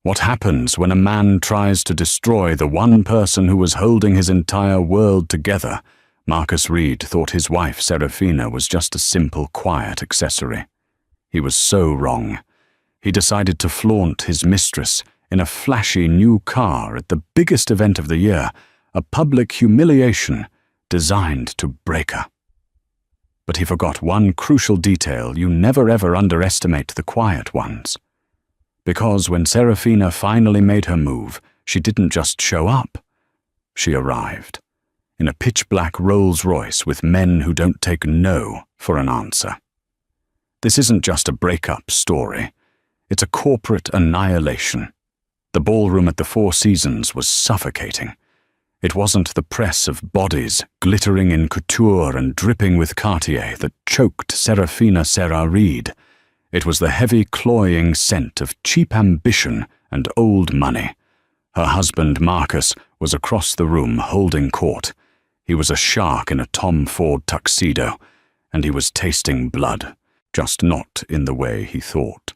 What happens when a man tries to destroy the one person who was holding his entire world together? Marcus Reed thought his wife Serafina was just a simple, quiet accessory. He was so wrong. He decided to flaunt his mistress in a flashy new car at the biggest event of the year, a public humiliation designed to break her. But he forgot one crucial detail: you never ever underestimate the quiet ones. Because when Serafina finally made her move, she didn't just show up. She arrived. In a pitch-black Rolls-Royce with men who don't take no for an answer. This isn't just a breakup story. It's a corporate annihilation. The ballroom at the Four Seasons was suffocating. It wasn't the press of bodies glittering in couture and dripping with Cartier that choked Serafina Sarah Reed. It was the heavy, cloying scent of cheap ambition and old money. Her husband, Marcus, was across the room holding court. He was a shark in a Tom Ford tuxedo, and he was tasting blood, just not in the way he thought.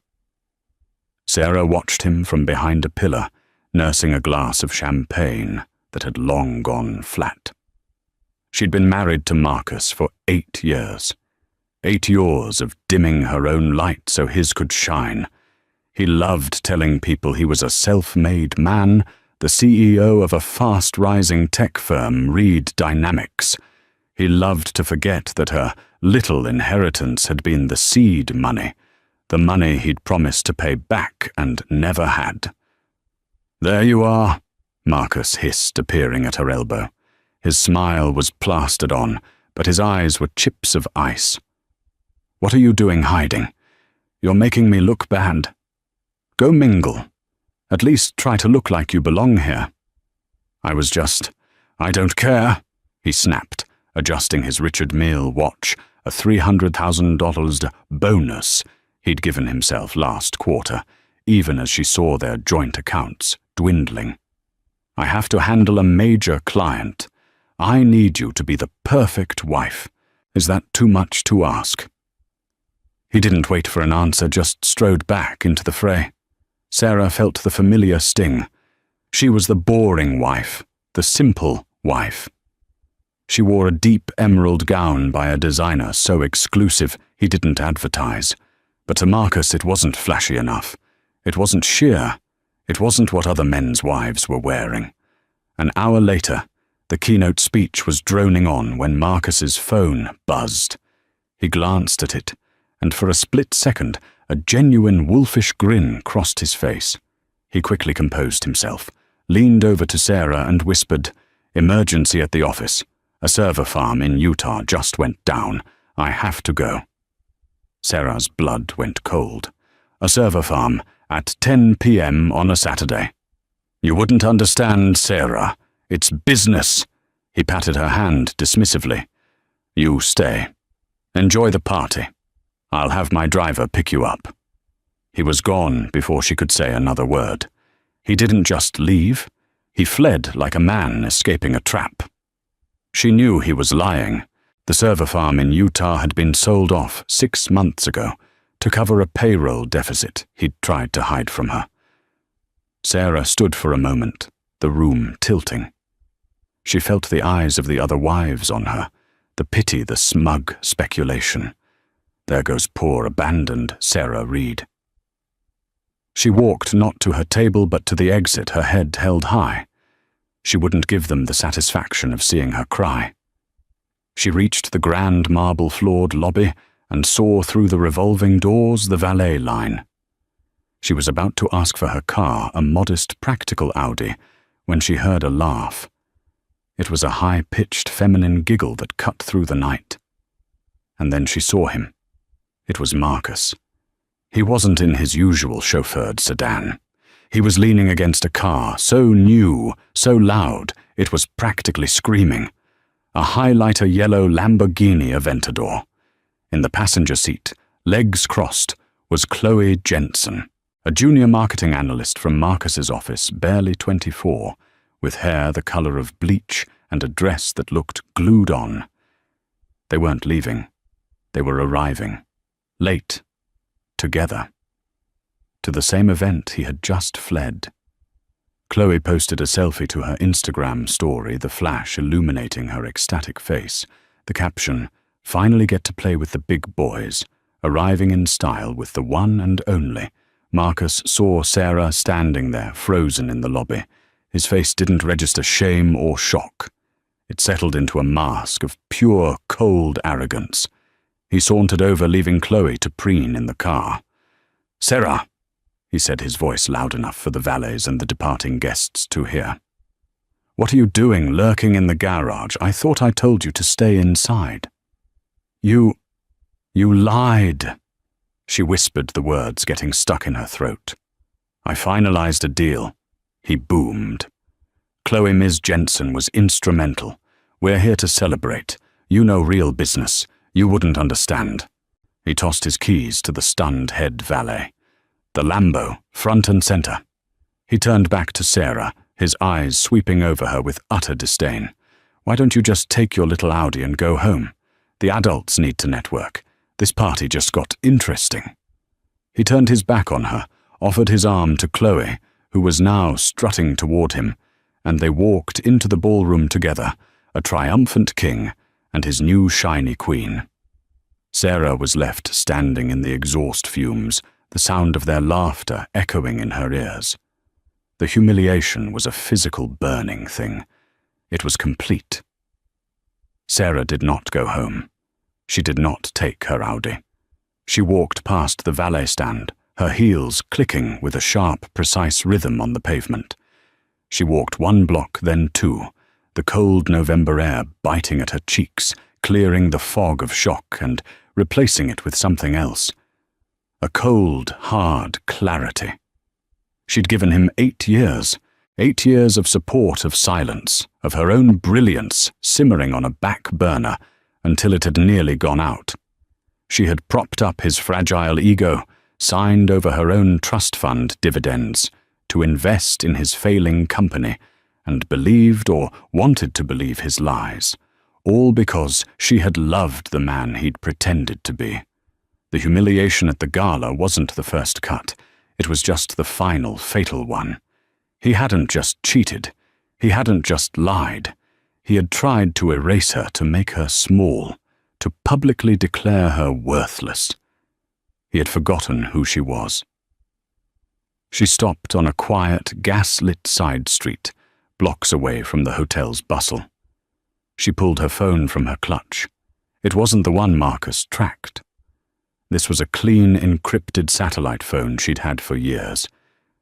Sarah watched him from behind a pillar, nursing a glass of champagne that had long gone flat. She'd been married to Marcus for 8 years. 8 years of dimming her own light so his could shine. He loved telling people he was a self-made man, the CEO of a fast-rising tech firm, Reed Dynamics. He loved to forget that her little inheritance had been the seed money, the money he'd promised to pay back and never had. "There you are," Marcus hissed, appearing at her elbow. His smile was plastered on, but his eyes were chips of ice. "What are you doing hiding? You're making me look bad. Go mingle. At least try to look like you belong here." I don't care," he snapped, adjusting his Richard Mille watch, a $300,000 bonus he'd given himself last quarter, even as she saw their joint accounts dwindling. "I have to handle a major client. I need you to be the perfect wife. Is that too much to ask?" He didn't wait for an answer, just strode back into the fray. Sarah felt the familiar sting. She was the boring wife, the simple wife. She wore a deep emerald gown by a designer so exclusive he didn't advertise. But to Marcus it wasn't flashy enough. It wasn't sheer. It wasn't what other men's wives were wearing. An hour later, the keynote speech was droning on when Marcus's phone buzzed. He glanced at it, and for a split second, a genuine wolfish grin crossed his face. He quickly composed himself, leaned over to Sarah and whispered, "Emergency at the office. A server farm in Utah just went down. I have to go." Sarah's blood went cold. A server farm at 10 p.m. on a Saturday. "You wouldn't understand, Sarah. It's business." He patted her hand dismissively. "You stay. Enjoy the party. I'll have my driver pick you up." He was gone before she could say another word. He didn't just leave. He fled like a man escaping a trap. She knew he was lying. The server farm in Utah had been sold off 6 months ago to cover a payroll deficit he'd tried to hide from her. Sarah stood for a moment, the room tilting. She felt the eyes of the other wives on her, the pity, the smug speculation. There goes poor abandoned Sarah Reed. She walked not to her table but to the exit, her head held high. She wouldn't give them the satisfaction of seeing her cry. She reached the grand marble-floored lobby and saw through the revolving doors the valet line. She was about to ask for her car, a modest, practical Audi, when she heard a laugh. It was a high-pitched feminine giggle that cut through the night. And then she saw him. It was Marcus. He wasn't in his usual chauffeured sedan. He was leaning against a car, so new, so loud, it was practically screaming. A highlighter yellow Lamborghini Aventador. In the passenger seat, legs crossed, was Chloe Jensen, a junior marketing analyst from Marcus's office, barely 24, with hair the color of bleach and a dress that looked glued on. They weren't leaving. They were arriving. Late. Together. to the same event he had just fled. Chloe posted a selfie to her Instagram story, the flash illuminating her ecstatic face. The caption, "Finally get to play with the big boys," arriving in style with the one and only. Marcus saw Sarah standing there, frozen in the lobby. His face didn't register shame or shock. It settled into a mask of pure, cold arrogance. He sauntered over, leaving Chloe to preen in the car. "Sarah," he said, his voice loud enough for the valets and the departing guests to hear. "What are you doing lurking in the garage? I thought I told you to stay inside." You lied," she whispered the words, getting stuck in her throat. "I finalized a deal," he boomed. "Chloe Ms. Jensen was instrumental. We're here to celebrate. You know real business. You wouldn't understand." He tossed his keys to the stunned head valet. "The Lambo, front and center." He turned back to Sarah, his eyes sweeping over her with utter disdain. "Why don't you just take your little Audi and go home? The adults need to network. This party just got interesting." He turned his back on her, offered his arm to Chloe, who was now strutting toward him, and they walked into the ballroom together, a triumphant king and his new shiny queen. Sarah was left standing in the exhaust fumes, the sound of their laughter echoing in her ears. The humiliation was a physical burning thing. It was complete. Sarah did not go home. She did not take her Audi. She walked past the valet stand, her heels clicking with a sharp, precise rhythm on the pavement. She walked 1 block, then 2, the cold November air biting at her cheeks, clearing the fog of shock and replacing it with something else. A cold, hard clarity. She'd given him 8 years. 8 years of support, of silence, of her own brilliance simmering on a back burner until it had nearly gone out. She had propped up his fragile ego, signed over her own trust fund dividends to invest in his failing company, and believed or wanted to believe his lies, all because she had loved the man he'd pretended to be. The humiliation at the gala wasn't the first cut. It was just the final, fatal one. He hadn't just cheated. He hadn't just lied. He had tried to erase her, to make her small, to publicly declare her worthless. He had forgotten who she was. She stopped on a quiet, gas-lit side street, blocks away from the hotel's bustle. She pulled her phone from her clutch. It wasn't the one Marcus tracked. This was a clean, encrypted satellite phone she'd had for years.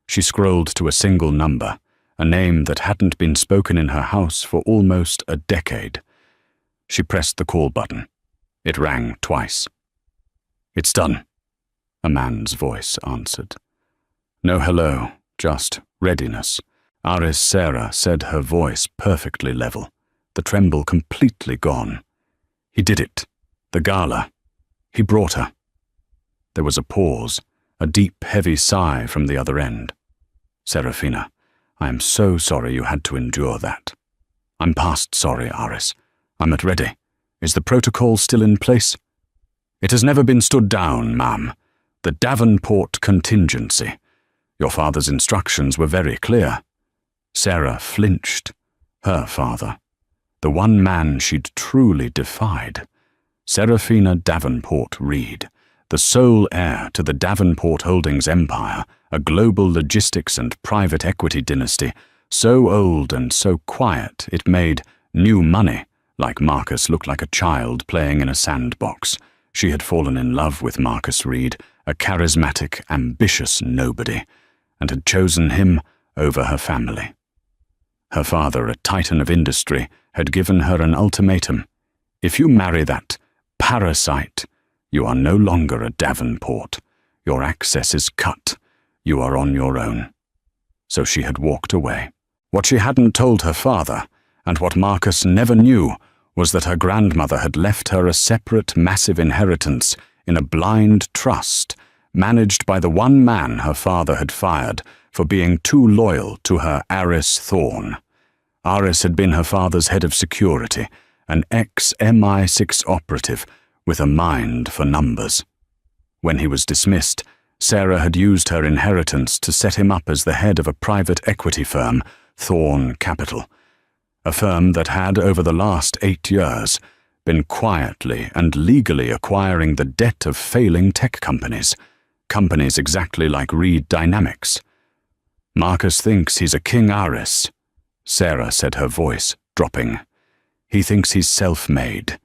She scrolled to a single number, a name that hadn't been spoken in her house for almost a decade. She pressed the call button. It rang twice. "It's done," a man's voice answered. No hello, just readiness. Aris Sarah said, her voice perfectly level, the tremble completely gone. He did it. The gala. He brought her. There was a pause, a deep, heavy sigh from the other end. "Serafina, I am so sorry you had to endure that." "I'm past sorry, Aris. I'm at ready. Is the protocol still in place?" "It has never been stood down, ma'am. The Davenport contingency. Your father's instructions were very clear." Sarah flinched. Her father. The one man she'd truly defied. Serafina Davenport Reed, the sole heir to the Davenport Holdings empire, a global logistics and private equity dynasty, so old and so quiet it made new money, like Marcus, look like a child playing in a sandbox. She had fallen in love with Marcus Reed, a charismatic, ambitious nobody, and had chosen him over her family. Her father, a titan of industry, had given her an ultimatum. If you marry that parasite, you are no longer a Davenport. Your access is cut. You are on your own. So she had walked away. What she hadn't told her father, and what Marcus never knew, was that her grandmother had left her a separate, massive inheritance in a blind trust, managed by the one man her father had fired for being too loyal to her Aris Thorne. Aris had been her father's head of security, an ex-MI6 operative with a mind for numbers. When he was dismissed, Sarah had used her inheritance to set him up as the head of a private equity firm, Thorn Capital, a firm that had, over the last 8 years, been quietly and legally acquiring the debt of failing tech companies exactly like Reed Dynamics. Marcus thinks he's a King Aris, Sarah said, her voice dropping. He thinks he's self-made.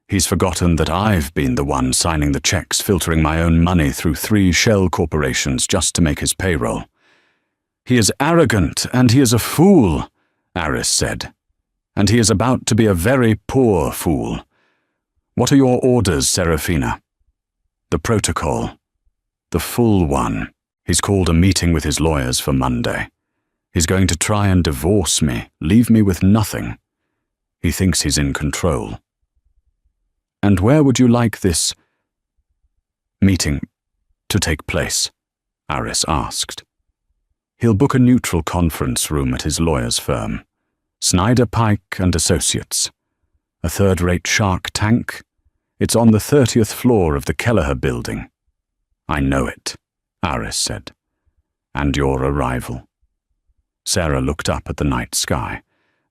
He's forgotten that I've been the one signing the checks, filtering my own money through 3 shell corporations just to make his payroll. He is arrogant and he is a fool, Aris said. And he is about to be a very poor fool. What are your orders, Serafina? The protocol. The full one. He's called a meeting with his lawyers for Monday. He's going to try and divorce me, leave me with nothing. He thinks he's in control. And where would you like this meeting to take place? Aris asked. He'll book a neutral conference room at his lawyer's firm. Snyder, Pike and Associates. A third-rate shark tank. It's on the 30th floor of the Kelleher building. I know it, Aris said. And your arrival. Sarah looked up at the night sky.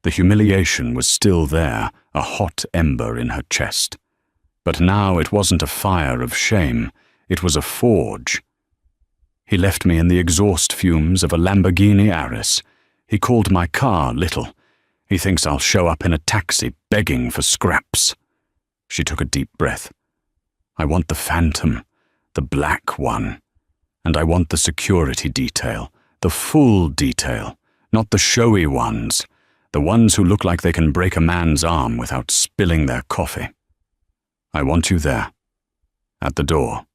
The humiliation was still there, a hot ember in her chest. But now it wasn't a fire of shame, it was a forge. He left me in the exhaust fumes of a Lamborghini Aris. He called my car little. He thinks I'll show up in a taxi begging for scraps. She took a deep breath. I want the Phantom, the black one. And I want the security detail, the full detail, not the showy ones, the ones who look like they can break a man's arm without spilling their coffee. I want you there, at the door.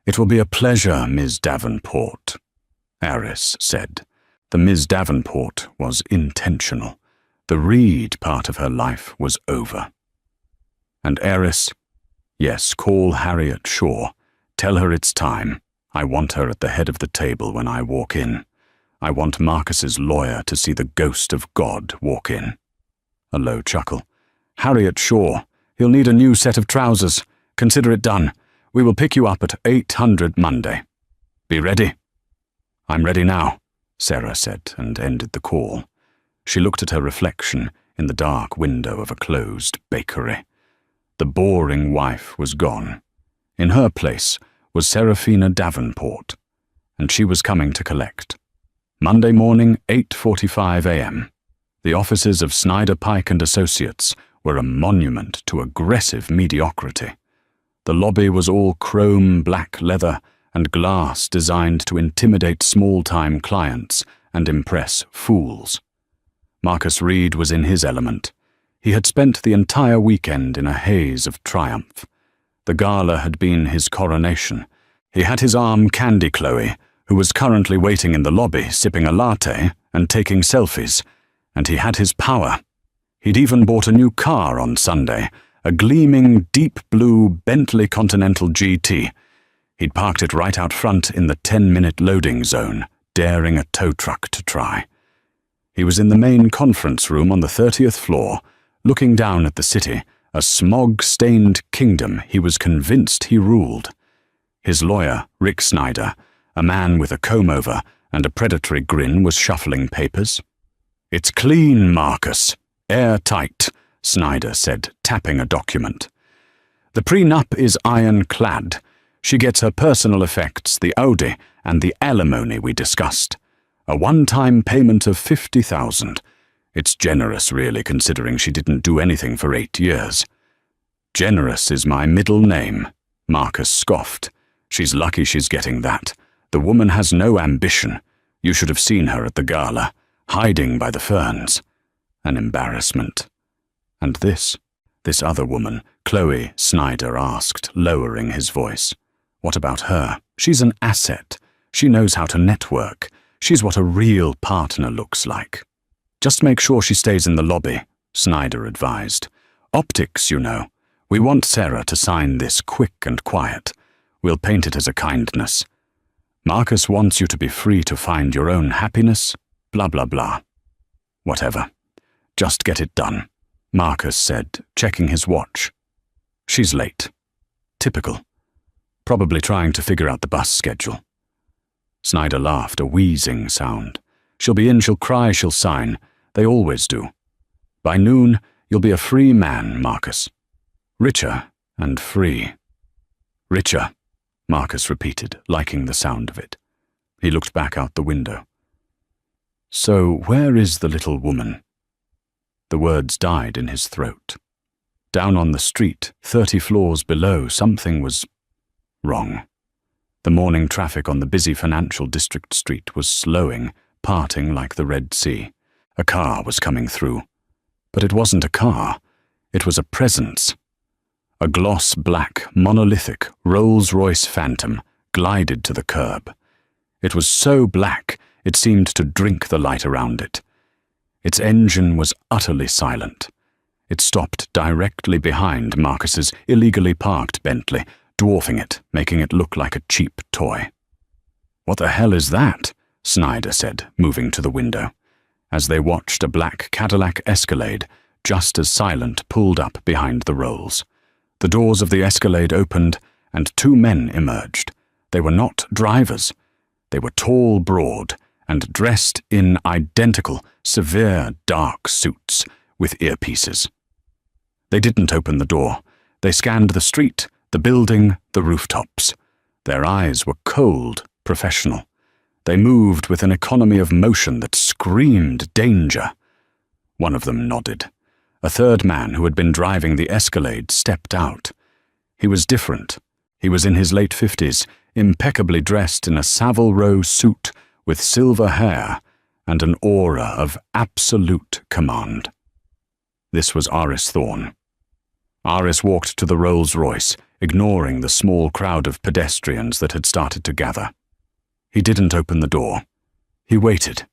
It will be a pleasure, Ms. Davenport, Aris said. The Ms. Davenport was intentional. The Reed part of her life was over. And Aris, yes, call Harriet Shaw. Tell her it's time. I want her at the head of the table when I walk in. I want Marcus's lawyer to see the ghost of God walk in. A low chuckle. Harriet Shaw. He'll need a new set of trousers. Consider it done. We will pick you up at 800 Monday. Be ready. I'm ready now, Sarah said, and ended the call. She looked at her reflection in the dark window of a closed bakery. The boring wife was gone. In her place was Serafina Davenport, and she was coming to collect. Monday morning, 8:45 a.m. The offices of Snyder, Pike and Associates were a monument to aggressive mediocrity. The lobby was all chrome black leather and glass designed to intimidate small-time clients and impress fools. Marcus Reed was in his element. He had spent the entire weekend in a haze of triumph. The gala had been his coronation. He had his arm Candy Chloe, who was currently waiting in the lobby sipping a latte and taking selfies, and he had his power. He'd even bought a new car on Sunday, a gleaming deep blue Bentley Continental GT. He'd parked it right out front in the 10-minute loading zone, daring a tow truck to try. He was in the main conference room on the 30th floor, looking down at the city, a smog-stained kingdom he was convinced he ruled. His lawyer, Rick Snyder, a man with a comb-over and a predatory grin, was shuffling papers. It's clean, Marcus. Airtight, Snyder said, tapping a document. The prenup is ironclad. She gets her personal effects, the Audi, and the alimony we discussed. A one-time payment of $50,000. It's generous, really, considering she didn't do anything for 8 years. Generous is my middle name, Marcus scoffed. She's lucky she's getting that. The woman has no ambition. You should have seen her at the gala, hiding by the ferns. An embarrassment. And this other woman, Chloe, Snyder asked, lowering his voice. What about her? She's an asset. She knows how to network. She's what a real partner looks like. Just make sure she stays in the lobby, Snyder advised. Optics, you know. We want Sarah to sign this quick and quiet. We'll paint it as a kindness. Marcus wants you to be free to find your own happiness, blah, blah, blah. Whatever. Just get it done, Marcus said, checking his watch. She's late. Typical. probably trying to figure out the bus schedule. Snyder laughed, a wheezing sound. She'll be in, she'll cry, she'll sign. They always do. By noon, you'll be a free man, Marcus. Richer and free. Richer, Marcus repeated, liking the sound of it. He looked back out the window. So where is the little woman? The words died in his throat. Down on the street, 30 floors below, something was wrong. The morning traffic on the busy financial district street was slowing, parting like the Red Sea. A car was coming through. But it wasn't a car. It was a presence. A gloss-black, monolithic Rolls-Royce Phantom glided to the curb. It was so black, it seemed to drink the light around it. Its engine was utterly silent. It stopped directly behind Marcus's illegally parked Bentley, dwarfing it, making it look like a cheap toy. "What the hell is that?" Snyder said, moving to the window, as they watched a black Cadillac Escalade, just as silent, pulled up behind the Rolls. The doors of the Escalade opened, and 2 men emerged. They were not drivers. They were tall, broad, and dressed in identical, severe, dark suits with earpieces. They didn't open the door. They scanned the street, the building, the rooftops. Their eyes were cold, professional. They moved with an economy of motion that screamed danger. One of them nodded. A third man who had been driving the Escalade stepped out. He was different. He was in his late 50s, impeccably dressed in a Savile Row suit with silver hair and an aura of absolute command. This was Aris Thorne. Aris walked to the Rolls-Royce, ignoring the small crowd of pedestrians that had started to gather. He didn't open the door. He waited.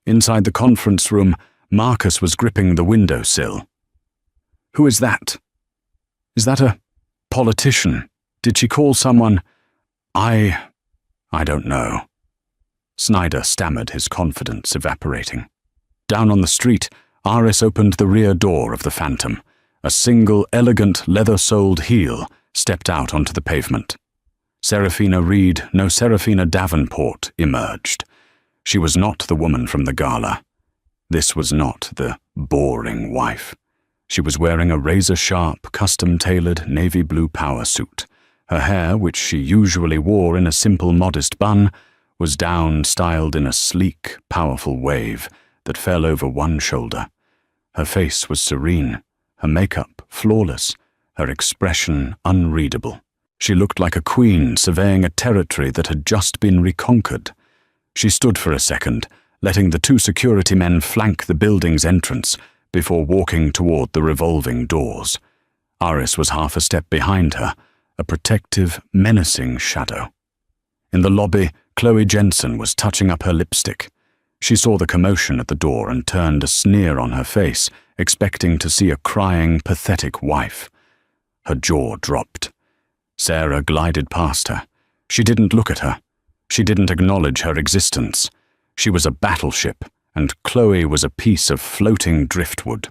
Inside the conference room, Marcus was gripping the windowsill. "Who is that? Is that a politician? Did she call someone? I don't know." Snyder stammered, his confidence evaporating. Down on the street, Aris opened the rear door of the Phantom. A single, elegant, leather-soled heel stepped out onto the pavement. Serafina Davenport emerged. She was not the woman from the gala. This was not the boring wife. She was wearing a razor-sharp, custom-tailored navy blue power suit. Her hair, which she usually wore in a simple, modest bun, was down, styled in a sleek, powerful wave that fell over one shoulder. Her face was serene, her makeup flawless, her expression unreadable. She looked like a queen surveying a territory that had just been reconquered. She stood for a second, letting the 2 security men flank the building's entrance before walking toward the revolving doors. Aris was half a step behind her, a protective, menacing shadow. In the lobby, Chloe Jensen was touching up her lipstick. She saw the commotion at the door and turned a sneer on her face, expecting to see a crying, pathetic wife. Her jaw dropped. Sarah glided past her. She didn't look at her. She didn't acknowledge her existence. She was a battleship, and Chloe was a piece of floating driftwood.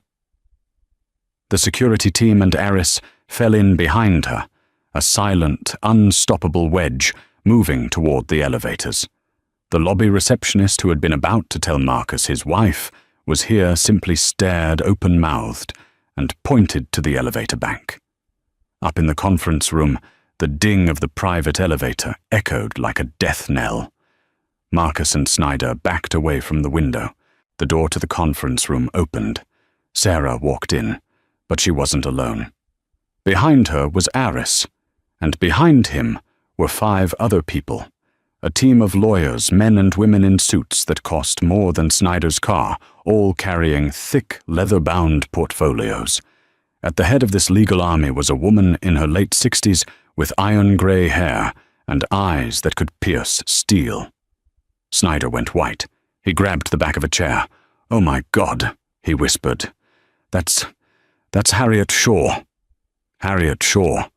The security team and Aris fell in behind her, a silent, unstoppable wedge moving toward the elevators. The lobby receptionist who had been about to tell Marcus his wife was here simply stared open-mouthed and pointed to the elevator bank. Up in the conference room, the ding of the private elevator echoed like a death knell. Marcus and Snyder backed away from the window. The door to the conference room opened. Sarah walked in, but she wasn't alone. Behind her was Aris, and behind him were 5 other people. A team of lawyers, men and women in suits that cost more than Snyder's car, all carrying thick, leather-bound portfolios. At the head of this legal army was a woman in her late 60s with iron-gray hair and eyes that could pierce steel. Snyder went white. He grabbed the back of a chair. "Oh my God," he whispered. That's Harriet Shaw. Harriet Shaw,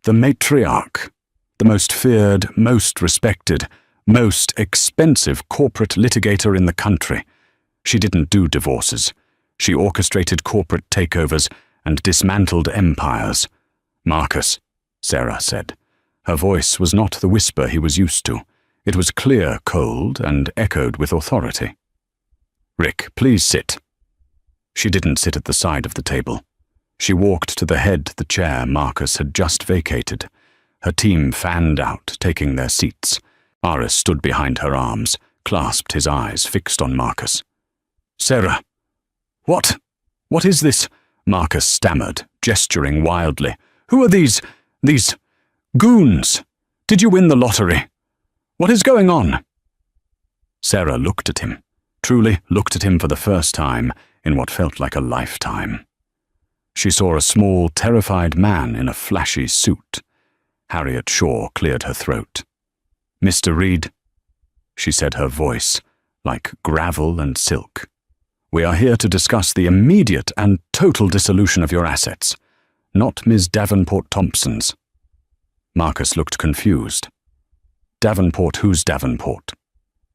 the matriarch, the most feared, most respected, most expensive corporate litigator in the country. She didn't do divorces. She orchestrated corporate takeovers and dismantled empires. "Marcus," Sarah said. Her voice was not the whisper he was used to. It was clear, cold, and echoed with authority. "Rick, please sit." She didn't sit at the side of the table. She walked to the head the chair Marcus had just vacated. Her team fanned out, taking their seats. Aris stood behind her arms, clasped, his eyes fixed on Marcus. "Sarah, what is this?" Marcus stammered, gesturing wildly. "Who are these goons? Did you win the lottery? What is going on?" Sarah looked at him, truly looked at him for the first time in what felt like a lifetime. She saw a small, terrified man in a flashy suit. Harriet Shaw cleared her throat. "Mr. Reed," she said, her voice like gravel and silk. "We are here to discuss the immediate and total dissolution of your assets, not Ms. Davenport Thompson's." Marcus looked confused. "Davenport, who's Davenport?"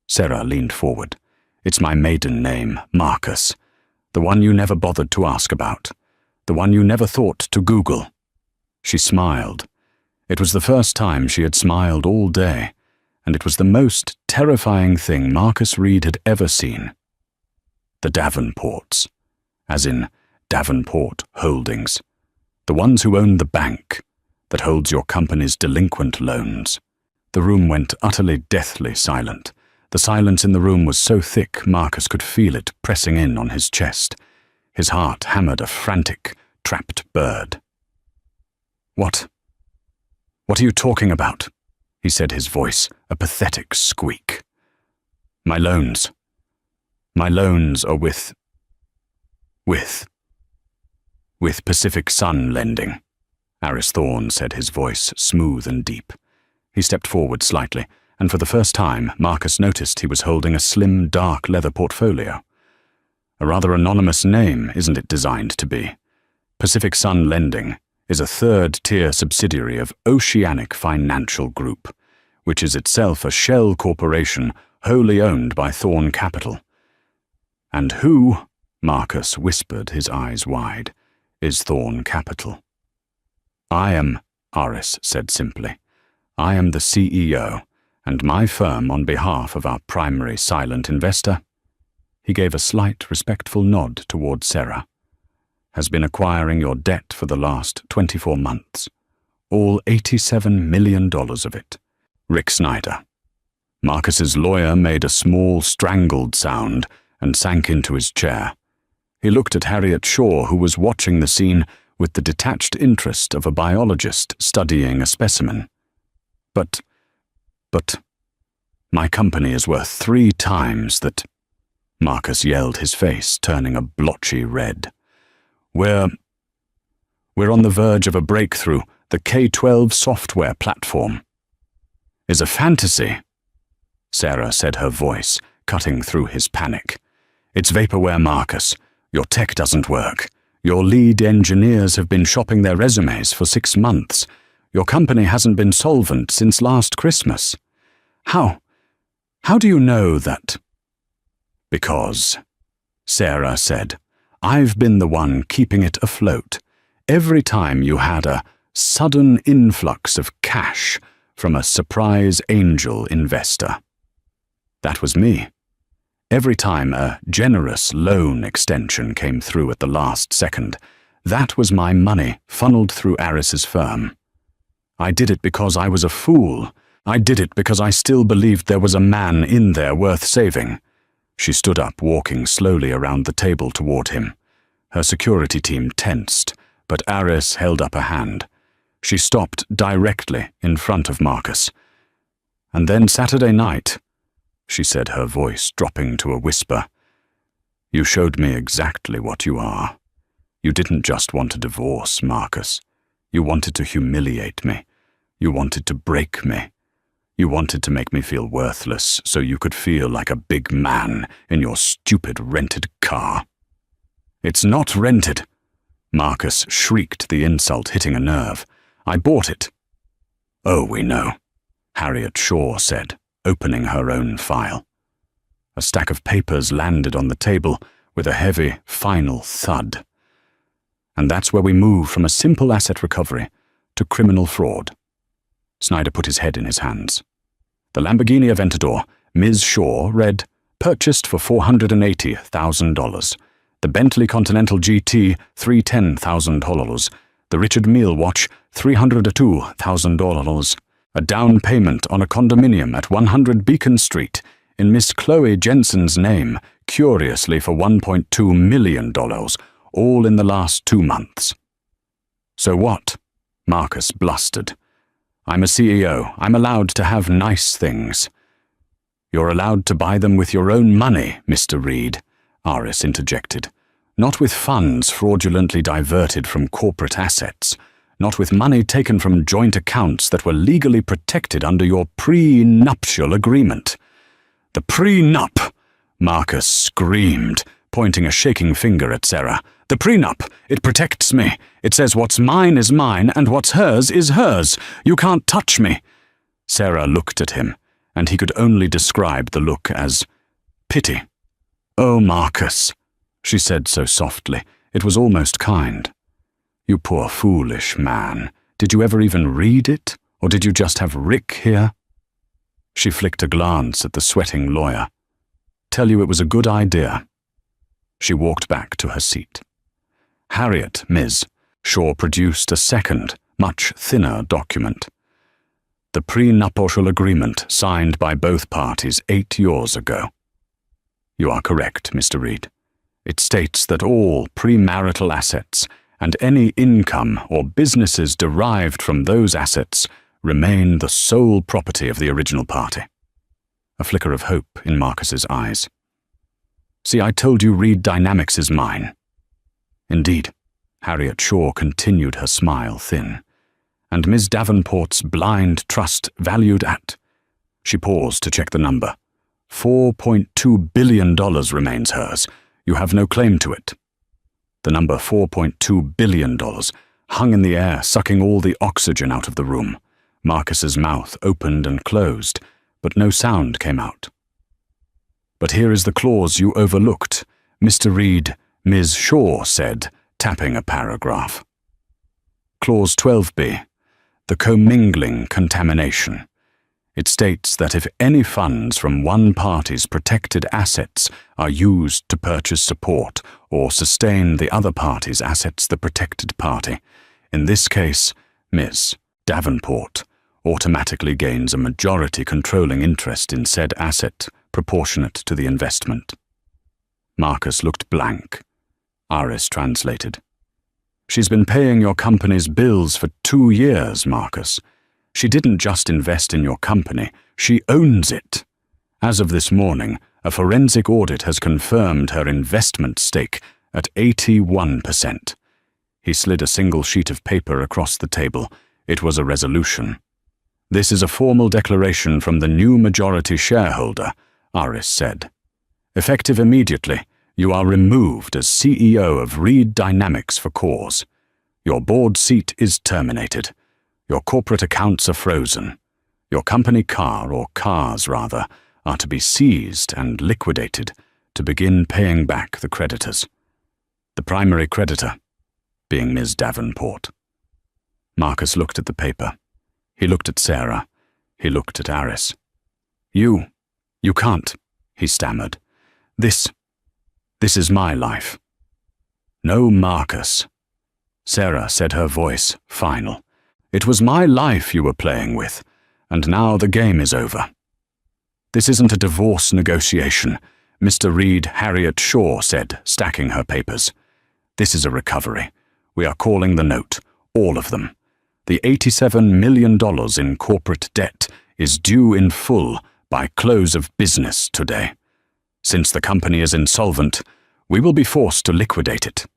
Sarah leaned forward. "It's my maiden name, Marcus. The one you never bothered to ask about. The one you never thought to Google." She smiled. It was the first time she had smiled all day, and it was the most terrifying thing Marcus Reed had ever seen. The Davenports, as in Davenport Holdings, the ones who own the bank that holds your company's delinquent loans. The room went utterly deathly silent. The silence in the room was so thick Marcus could feel it pressing in on his chest. His heart hammered a frantic, trapped bird. What are you talking about?" he said, his voice a pathetic squeak. My loans are with Pacific Sun Lending," Aris Thorne said, his voice smooth and deep. He stepped forward slightly, and for the first time Marcus noticed he was holding a slim, dark leather portfolio. A rather anonymous name, isn't it designed to be? Pacific Sun Lending is a third-tier subsidiary of Oceanic Financial Group, which is itself a shell corporation wholly owned by Thorne Capital. "And who," Marcus whispered, his eyes wide, "is Thorne Capital?" "I am," Aris said simply. "I am the CEO, and my firm, on behalf of our primary silent investor," he gave a slight, respectful nod toward Sarah, "has been acquiring your debt for the last 24 months. All $87 million of it. Rick Snyder." Marcus's lawyer made a small, strangled sound and sank into his chair. He looked at Harriet Shaw, who was watching the scene with the detached interest of a biologist studying a specimen. But, my company is worth 3 times that," Marcus yelled, his face turning a blotchy red. We're on the verge of a breakthrough. The K-12 software platform is a fantasy," Sarah said, her voice cutting through his panic. "It's vaporware, Marcus. Your tech doesn't work. Your lead engineers have been shopping their resumes for 6 months. Your company hasn't been solvent since last Christmas. How do you know that?" "Because," Sarah said, "I've been the one keeping it afloat. Every time you had a sudden influx of cash from a surprise angel investor. That was me. Every time a generous loan extension came through at the last second, that was my money funneled through Aris's firm. I did it because I was a fool. I did it because I still believed there was a man in there worth saving." She stood up, walking slowly around the table toward him. Her security team tensed, but Aris held up a hand. She stopped directly in front of Marcus. "And then Saturday night," she said, her voice dropping to a whisper, "you showed me exactly what you are. You didn't just want a divorce, Marcus. You wanted to humiliate me. You wanted to break me. You wanted to make me feel worthless so you could feel like a big man in your stupid rented car." "It's not rented," Marcus shrieked, the insult hitting a nerve. "I bought it." "Oh, we know," Harriet Shaw said, opening her own file. A stack of papers landed on the table with a heavy, final thud. "And that's where we move from a simple asset recovery to criminal fraud. Snyder put his head in his hands. The Lamborghini Aventador, Ms. Shaw, read, purchased for $480,000. The Bentley Continental GT, $310,000. The Richard Mille watch, $302,000. A down payment on a condominium at 100 Beacon Street in Miss Chloe Jensen's name, curiously for $1.2 million, all in the last 2 months. So what? Marcus blustered. I'm a CEO. I'm allowed to have nice things. You're allowed to buy them with your own money, Mr. Reed, Aris interjected. Not with funds fraudulently diverted from corporate assets. Not with money taken from joint accounts that were legally protected under your pre-nuptial agreement. The prenup! Marcus screamed, pointing a shaking finger at Sarah. The prenup! It protects me. It says what's mine is mine and what's hers is hers. You can't touch me. Sarah looked at him, and he could only describe the look as pity. Oh, Marcus, she said so softly, it was almost kind. You poor foolish man. Did you ever even read it, or did you just have Rick here? She flicked a glance at the sweating lawyer. Tell you it was a good idea. She walked back to her seat. Harriet, Ms. Shaw produced a second, much thinner document. The prenuptial agreement signed by both parties 8 years ago. You are correct, Mr. Reed. It states that all premarital assets and any income or businesses derived from those assets remain the sole property of the original party. A flicker of hope in Marcus's eyes. See, I told you Reed Dynamics is mine. Indeed, Harriet Shaw continued her smile thin, and Miss Davenport's blind trust valued at, she paused to check the number, $4.2 billion remains hers. You have no claim to it. The number $4.2 billion hung in the air, sucking all the oxygen out of the room. Marcus's mouth opened and closed, but no sound came out. But here is the clause you overlooked, Mr. Reed, Ms. Shaw said, tapping a paragraph. Clause 12b, the commingling contamination. It states that if any funds from one party's protected assets are used to purchase support or sustain the other party's assets, the protected party, in this case, Miss Davenport, automatically gains a majority controlling interest in said asset proportionate to the investment. Marcus looked blank. Aris translated. She's been paying your company's bills for 2 years, Marcus. She didn't just invest in your company, she owns it. As of this morning, a forensic audit has confirmed her investment stake at 81%. He slid a single sheet of paper across the table. It was a resolution. This is a formal declaration from the new majority shareholder, Aris said. Effective immediately, you are removed as CEO of Reed Dynamics for cause. Your board seat is terminated. Your corporate accounts are frozen. Your company car, or cars rather, are to be seized and liquidated to begin paying back the creditors. The primary creditor being Ms. Davenport. Marcus looked at the paper. He looked at Sarah. He looked at Aris. You can't, he stammered. This is my life. No, Marcus. Sarah said, her voice final. It was my life you were playing with, and now the game is over. This isn't a divorce negotiation, Mr. Reed Harriet Shaw said, stacking her papers. This is a recovery. We are calling the note, all of them. The $87 million in corporate debt is due in full by close of business today. Since the company is insolvent, we will be forced to liquidate it.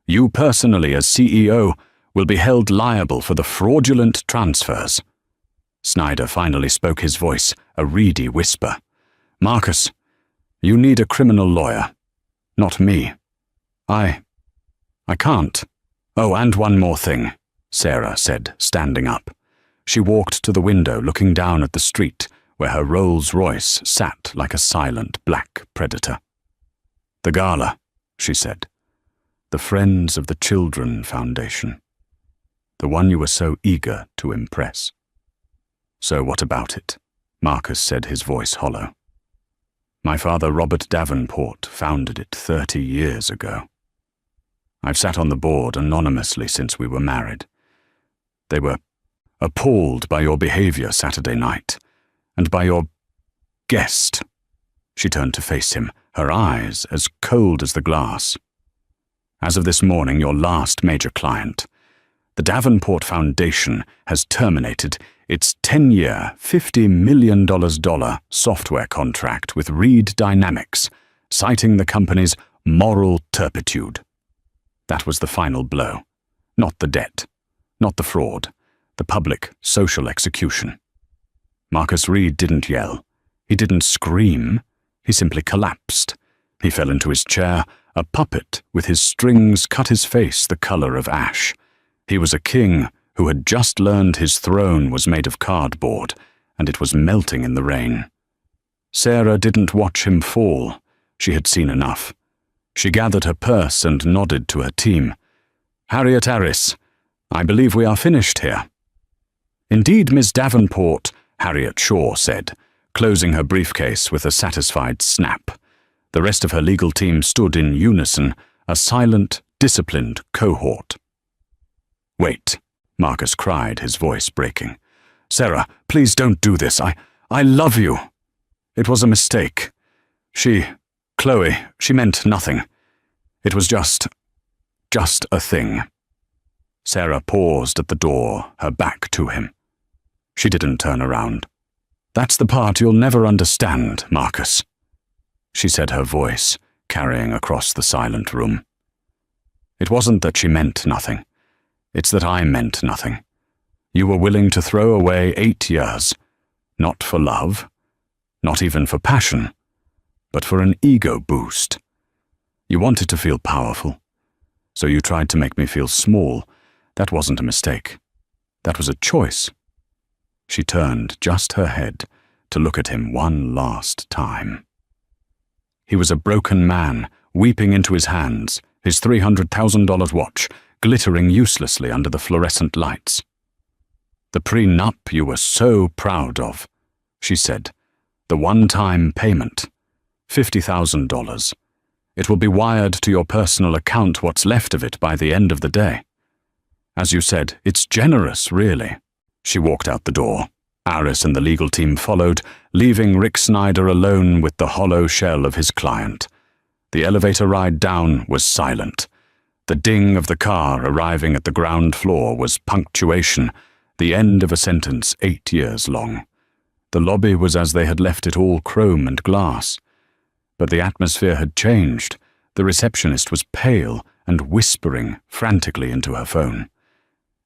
You personally, as CEO, will be held liable for the fraudulent transfers. Snyder finally spoke, his voice a reedy whisper. Marcus, you need a criminal lawyer, not me. I can't. Oh, and one more thing, Sarah said, standing up. She walked to the window, looking down at the street, where her Rolls-Royce sat like a silent black predator. The gala, she said. The Friends of the Children Foundation. The one you were so eager to impress. So what about it? Marcus said, his voice hollow. My father, Robert Davenport, founded it 30 years ago. I've sat on the board anonymously since we were married. They were appalled by your behavior Saturday night, and by your guest. She turned to face him, her eyes as cold as the glass. As of this morning, your last major client, the Davenport Foundation, has terminated its 10-year, $50 million software contract with Reed Dynamics, citing the company's moral turpitude. That was the final blow. Not the debt, not the fraud, the public social execution. Marcus Reed didn't yell. He didn't scream. He simply collapsed. He fell into his chair, a puppet with his strings cut his face the color of ash. He was a king who had just learned his throne was made of cardboard, and it was melting in the rain. Sarah didn't watch him fall. She had seen enough. She gathered her purse and nodded to her team. Harriet Harris, I believe we are finished here. Indeed, Miss Davenport, Harriet Shaw said, closing her briefcase with a satisfied snap. The rest of her legal team stood in unison, a silent, disciplined cohort. Wait, Marcus cried, his voice breaking. Sarah, please don't do this. I love you. It was a mistake. Chloe, she meant nothing. It was just a thing. Sarah paused at the door, her back to him. She didn't turn around. That's the part you'll never understand, Marcus, she said, her voice carrying across the silent room. It wasn't that she meant nothing. It's that I meant nothing. You were willing to throw away 8 years, not for love, not even for passion, but for an ego boost. You wanted to feel powerful, so you tried to make me feel small. That wasn't a mistake. That was a choice. She turned just her head to look at him one last time. He was a broken man, weeping into his hands, his $300,000 watch glittering uselessly under the fluorescent lights. The prenup you were so proud of, she said. The one-time payment, $50,000. It will be wired to your personal account, what's left of it, by the end of the day. As you said, it's generous, really. She walked out the door. Aris and the legal team followed, leaving Rick Snyder alone with the hollow shell of his client. The elevator ride down was silent. The ding of the car arriving at the ground floor was punctuation, the end of a sentence 8 years long. The lobby was as they had left it, all chrome and glass. But the atmosphere had changed. The receptionist was pale and whispering frantically into her phone.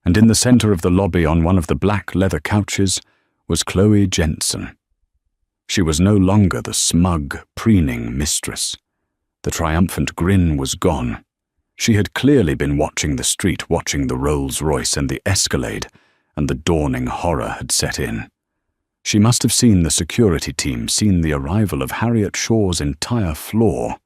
And in the center of the lobby, on one of the black leather couches, was Chloe Jensen. She was no longer the smug, preening mistress. The triumphant grin was gone. She had clearly been watching the street, watching the Rolls-Royce and the Escalade, and the dawning horror had set in. She must have seen the security team, seen the arrival of Harriet Shaw's entire floor.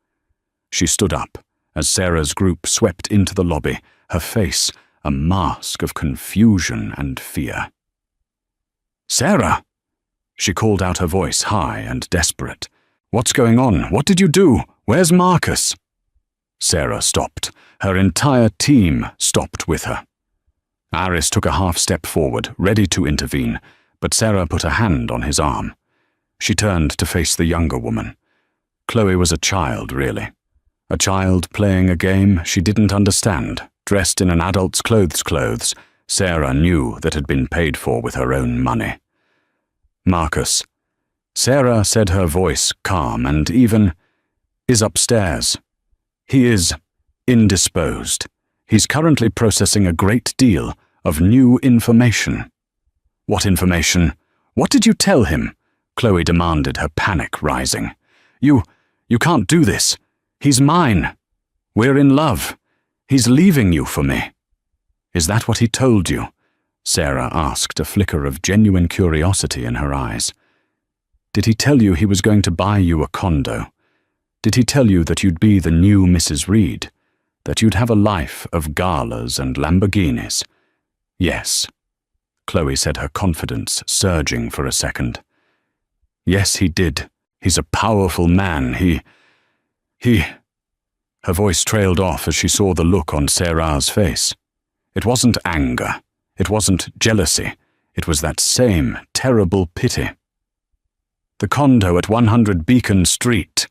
She stood up as Sarah's group swept into the lobby, her face a mask of confusion and fear. Sarah! She called out, her voice high and desperate. What's going on? What did you do? Where's Marcus? Sarah stopped. Her entire team stopped with her. Aris took a half-step forward, ready to intervene, but Sarah put a hand on his arm. She turned to face the younger woman. Chloe was a child, really. A child playing a game she didn't understand, dressed in an adult's clothes Sarah knew that had been paid for with her own money. Marcus, Sarah said, her voice calm and even, is upstairs. He is indisposed. He's currently processing a great deal of new information. What information? What did you tell him? Chloe demanded, her panic rising. You can't do this. He's mine. We're in love. He's leaving you for me. Is that what he told you? Sarah asked, a flicker of genuine curiosity in her eyes. Did he tell you he was going to buy you a condo? Did he tell you that you'd be the new Mrs. Reed? That you'd have a life of galas and Lamborghinis? Yes. Chloe said, her confidence surging for a second. Yes, he did. He's a powerful man. He... Her voice trailed off as she saw the look on Sarah's face. It wasn't anger. It wasn't jealousy. It was that same terrible pity. The condo at 100 Beacon Street,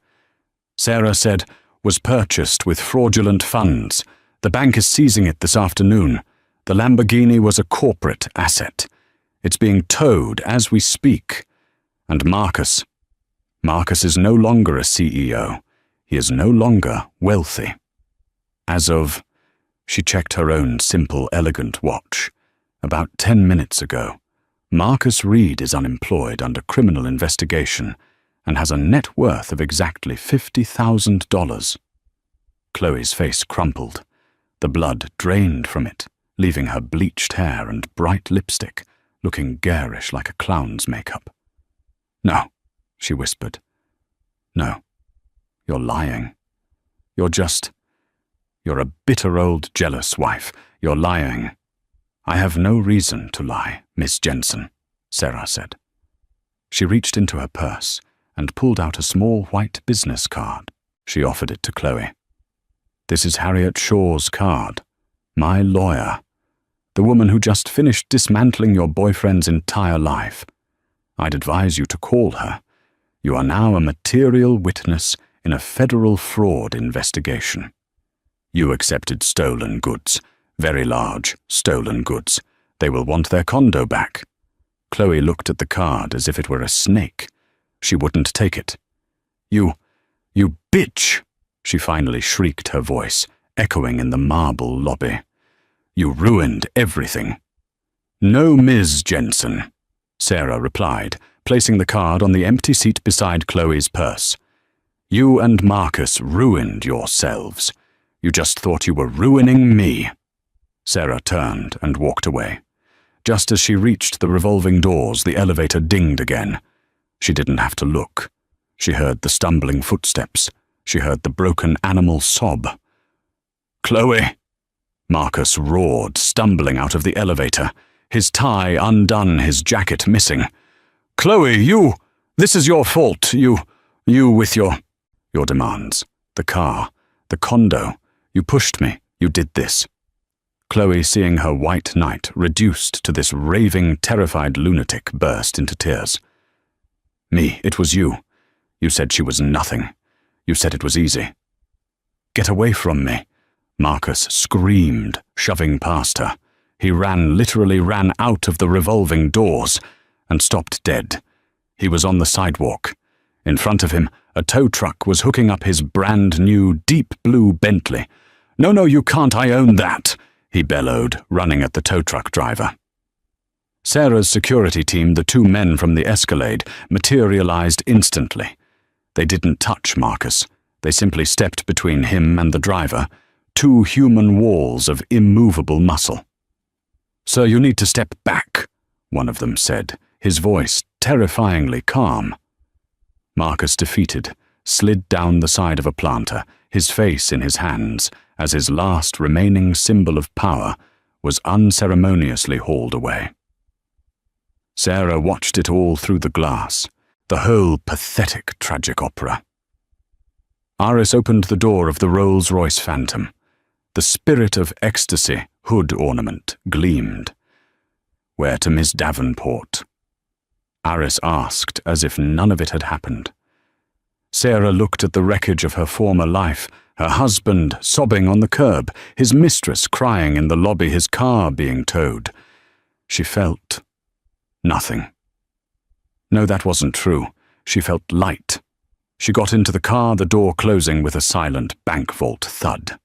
Sarah said, was purchased with fraudulent funds. The bank is seizing it this afternoon. The Lamborghini was a corporate asset. It's being towed as we speak. And Marcus is no longer a CEO. He is no longer wealthy. As of, she checked her own simple, elegant watch. About 10 minutes ago, Marcus Reed is unemployed under criminal investigation and has a net worth of exactly $50,000. Chloe's face crumpled. The blood drained from it, leaving her bleached hair and bright lipstick looking garish like a clown's makeup. No, she whispered. No, you're lying. You're a bitter old jealous wife. You're lying. I have no reason to lie, Miss Jensen, Sarah said. She reached into her purse and pulled out a small white business card. She offered it to Chloe. This is Harriet Shaw's card, my lawyer, the woman who just finished dismantling your boyfriend's entire life. I'd advise you to call her. You are now a material witness in a federal fraud investigation. You accepted stolen goods, very large stolen goods. They will want their condo back. Chloe looked at the card as if it were a snake. She wouldn't take it. You bitch, she finally shrieked, her voice echoing in the marble lobby. You ruined everything. No, Ms. Jensen, Sarah replied, placing the card on the empty seat beside Chloe's purse. You and Marcus ruined yourselves. You just thought you were ruining me. Sarah turned and walked away. Just as she reached the revolving doors, the elevator dinged again. She didn't have to look. She heard the stumbling footsteps. She heard the broken animal sob. Chloe! Marcus roared, stumbling out of the elevator, his tie undone, his jacket missing. Chloe, this is your fault. You with your demands. The car, the condo. You pushed me. You did this. Chloe, seeing her white knight reduced to this raving, terrified lunatic, burst into tears. Me, it was you. You said she was nothing. You said it was easy. Get away from me. Marcus screamed, shoving past her. He literally ran out of the revolving doors and stopped dead. He was on the sidewalk. In front of him, a tow truck was hooking up his brand-new deep blue Bentley. No, you can't, I own that, he bellowed, running at the tow truck driver. Sarah's security team, the two men from the Escalade, materialized instantly. They didn't touch Marcus. They simply stepped between him and the driver, two human walls of immovable muscle. Sir, you need to step back, one of them said, his voice terrifyingly calm. Marcus, defeated, slid down the side of a planter, his face in his hands, as his last remaining symbol of power was unceremoniously hauled away. Sarah watched it all through the glass, the whole pathetic tragic opera. Iris opened the door of the Rolls-Royce Phantom. The spirit of ecstasy hood ornament gleamed. Where to Miss Davenport? Iris asked, as if none of it had happened. Sarah looked at the wreckage of her former life, her husband sobbing on the curb, his mistress crying in the lobby, his car being towed. She felt nothing. No, that wasn't true. She felt light. She got into the car, the door closing with a silent bank vault thud.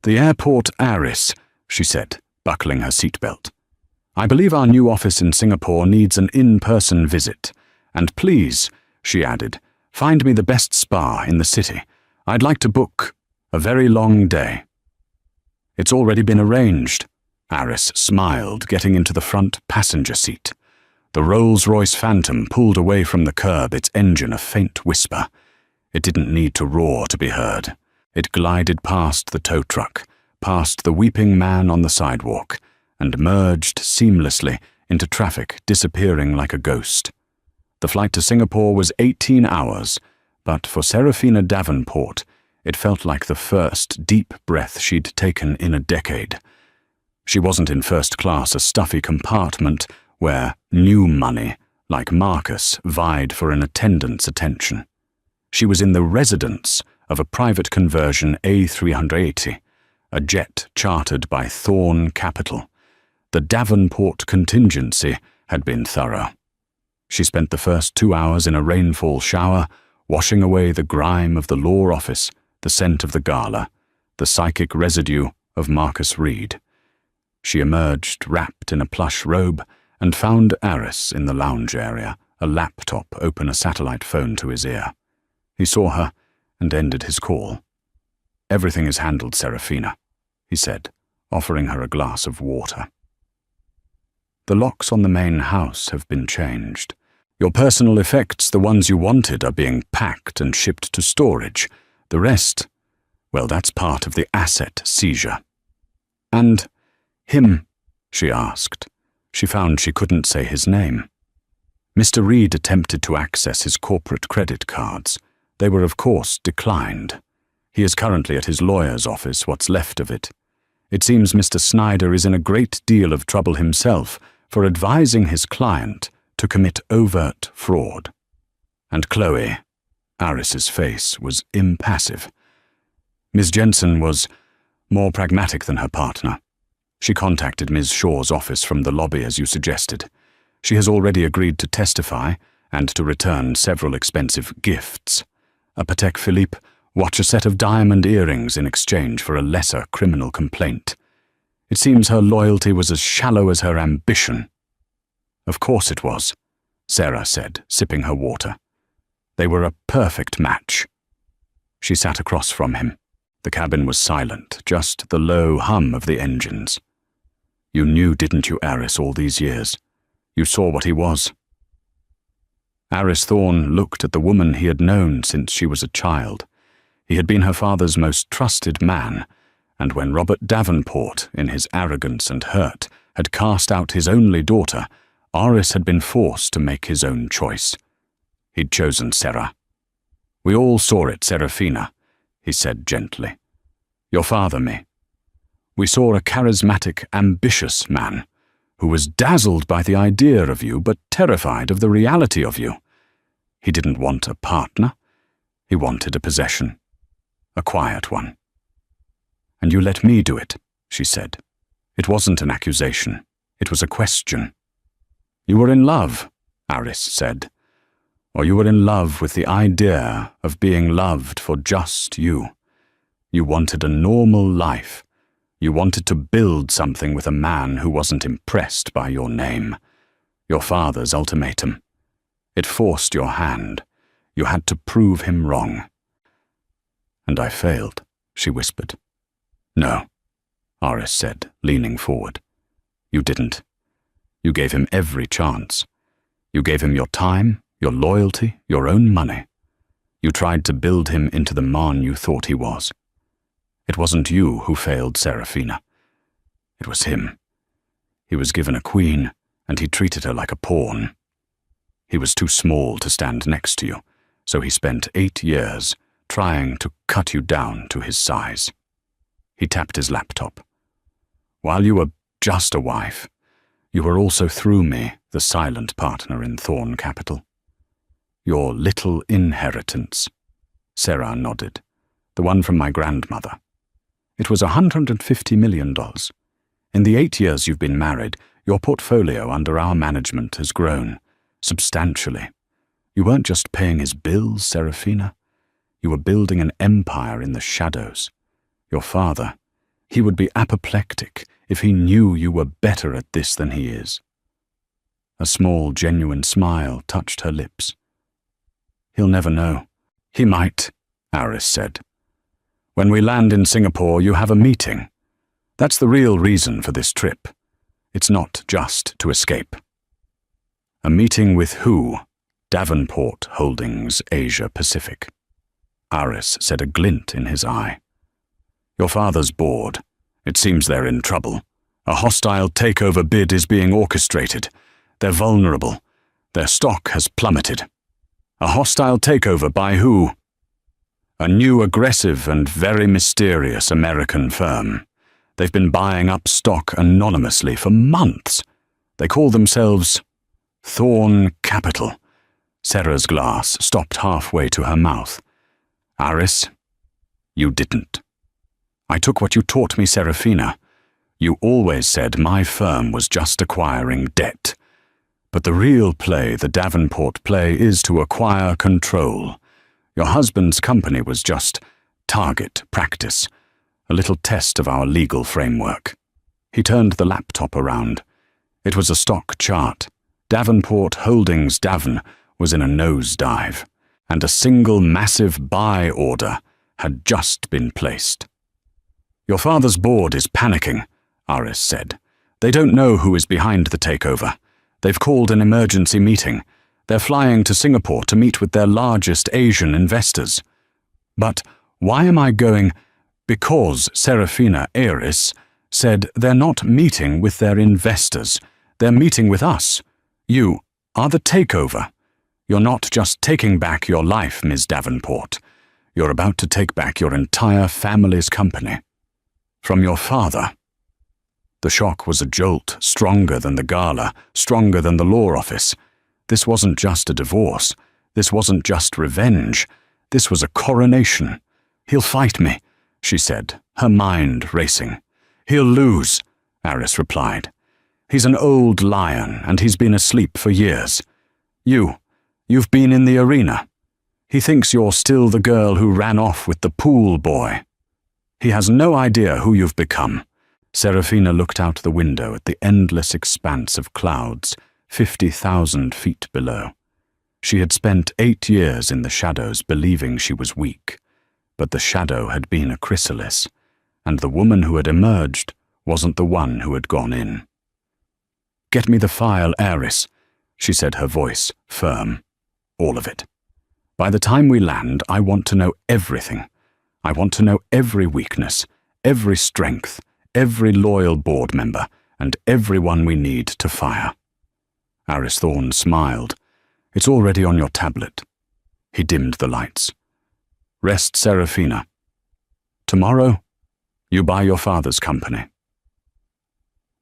The airport, Iris, she said, buckling her seatbelt. I believe our new office in Singapore needs an in-person visit. And please, she added, find me the best spa in the city. I'd like to book a very long day. It's already been arranged. Iris smiled, getting into the front passenger seat. The Rolls-Royce Phantom pulled away from the curb, its engine a faint whisper. It didn't need to roar to be heard. It glided past the tow truck, past the weeping man on the sidewalk, and merged seamlessly into traffic, disappearing like a ghost. The flight to Singapore was 18 hours, but for Serafina Davenport, it felt like the first deep breath she'd taken in a decade. She wasn't in first class, a stuffy compartment where new money, like Marcus, vied for an attendant's attention. She was in the residence of a private conversion A380, a jet chartered by Thorn Capital. The Davenport contingency had been thorough. She spent the first 2 hours in a rainfall shower, washing away the grime of the law office, the scent of the gala, the psychic residue of Marcus Reed. She emerged wrapped in a plush robe and found Aris in the lounge area, a laptop open, a satellite phone to his ear. He saw her and ended his call. "Everything is handled, Serafina," he said, offering her a glass of water. "The locks on the main house have been changed. Your personal effects, the ones you wanted, are being packed and shipped to storage. The rest, well, that's part of the asset seizure." "And him?" she asked. She found she couldn't say his name. Mr. Reed attempted to access his corporate credit cards. They were, of course, declined. He is currently at his lawyer's office, what's left of it. It seems Mr. Snyder is in a great deal of trouble himself for advising his client to commit overt fraud. And Chloe, Aris's face, was impassive. Ms. Jensen was more pragmatic than her partner. She contacted Ms. Shaw's office from the lobby as you suggested. She has already agreed to testify and to return several expensive gifts. A Patek Philippe watch, a set of diamond earrings in exchange for a lesser criminal complaint. It seems her loyalty was as shallow as her ambition. "Of course it was," Sarah said, sipping her water. "They were a perfect match." She sat across from him. The cabin was silent, just the low hum of the engines. "You knew, didn't you, Aris, all these years? You saw what he was." Aris Thorne looked at the woman he had known since she was a child. He had been her father's most trusted man, and when Robert Davenport, in his arrogance and hurt, had cast out his only daughter, Aris had been forced to make his own choice. He'd chosen Sarah. "We all saw it, Serafina," he said gently. "Your father, me. We saw a charismatic, ambitious man who was dazzled by the idea of you but terrified of the reality of you. He didn't want a partner. He wanted a possession, a quiet one. And you let me do it," she said. It wasn't an accusation. It was a question. "You were in love," Aris said. "Or you were in love with the idea of being loved for just you. You wanted a normal life. You wanted to build something with a man who wasn't impressed by your name. Your father's ultimatum. It forced your hand. You had to prove him wrong." "And I failed," she whispered. "No," Aris said, leaning forward. "You didn't. You gave him every chance. You gave him your time, your loyalty, your own money. You tried to build him into the man you thought he was. It wasn't you who failed Serafina. It was him. He was given a queen, and he treated her like a pawn. He was too small to stand next to you, so he spent 8 years trying to cut you down to his size." He tapped his laptop. "While you were just a wife, you were also, through me, the silent partner in Thorn Capital. Your little inheritance." Sarah nodded. "The one from my grandmother. It was $150 million. In the 8 years you've been married, your portfolio under our management has grown, substantially. You weren't just paying his bills, Serafina. You were building an empire in the shadows. Your father, he would be apoplectic if he knew you were better at this than he is." A small, genuine smile touched her lips. "He'll never know." "He might," Aris said. "When we land in Singapore, you have a meeting. That's the real reason for this trip. It's not just to escape." "A meeting with who?" "Davenport Holdings, Asia Pacific." Aris said, a glint in his eye. "Your father's bored. It seems they're in trouble. A hostile takeover bid is being orchestrated. They're vulnerable. Their stock has plummeted. A hostile takeover by who? A new aggressive and very mysterious American firm. They've been buying up stock anonymously for months. They call themselves Thorn Capital. Sarah's glass stopped halfway to her mouth. Aris, you didn't. I took what you taught me, Serafina. You always said my firm was just acquiring debt. But the real play the Davenport play is to acquire control. Your husband's company was just target practice, a little test of our legal framework. He turned the laptop around. It was a stock chart. Davenport Holdings Davin was in a nosedive, and a single massive buy order had just been placed. Your father's board is panicking, Aris said. They don't know who is behind the takeover. They've called an emergency meeting. They're flying to Singapore to meet with their largest Asian investors. But why am I going? Because Serafina Aris said they're not meeting with their investors. They're meeting with us. You are the takeover. You're not just taking back your life, Ms. Davenport. You're about to take back your entire family's company. From your father. The shock was a jolt, stronger than the gala, stronger than the law office. This wasn't just a divorce. This wasn't just revenge. This was a coronation. He'll fight me, she said, her mind racing. He'll lose, Aris replied. He's an old lion, and he's been asleep for years. You've been in the arena. He thinks you're still the girl who ran off with the pool boy. He has no idea who you've become. Serafina looked out the window at the endless expanse of clouds, 50,000 feet below. She had spent 8 years in the shadows believing she was weak, but the shadow had been a chrysalis, and the woman who had emerged wasn't the one who had gone in. Get me the file, Aris, she said, her voice firm. All of it. By the time we land, I want to know everything. I want to know every weakness, every strength, every loyal board member, and everyone we need to fire. Aris Thorne smiled. It's already on your tablet. He dimmed the lights. Rest, Serafina. Tomorrow, you buy your father's company.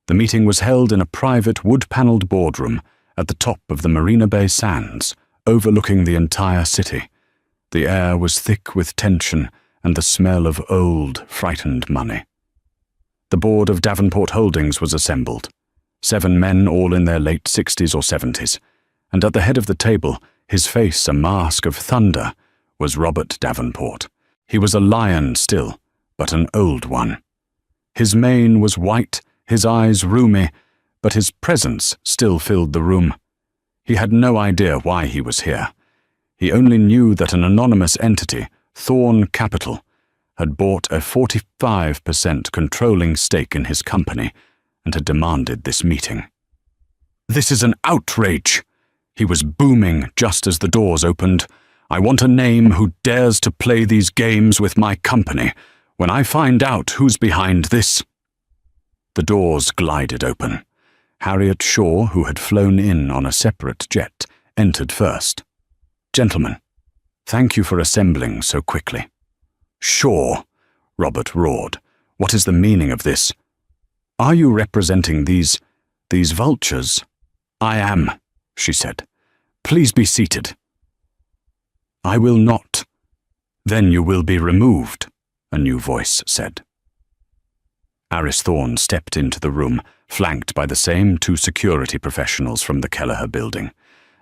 The meeting was held in a private wood-paneled boardroom at the top of the Marina Bay Sands, overlooking the entire city. The air was thick with tension and the smell of old, frightened money. The board of Davenport Holdings was assembled, 7 men all in their late 60s or 70s, and at the head of the table, his face a mask of thunder, was Robert Davenport. He was a lion still, but an old one. His mane was white, his eyes rheumy, but his presence still filled the room. He had no idea why he was here. He only knew that an anonymous entity, Thorn Capital, had bought a 45% controlling stake in his company and had demanded this meeting. This is an outrage! He was booming just as the doors opened. I want a name who dares to play these games with my company. When I find out who's behind this... The doors glided open. Harriet Shaw, who had flown in on a separate jet, entered first. Gentlemen, thank you for assembling so quickly. Shaw, Robert roared. What is the meaning of this? Are you representing these vultures? I am, she said. Please be seated. I will not. Then you will be removed, a new voice said. Aris Thorne stepped into the room, flanked by the same 2 security professionals from the Kelleher building.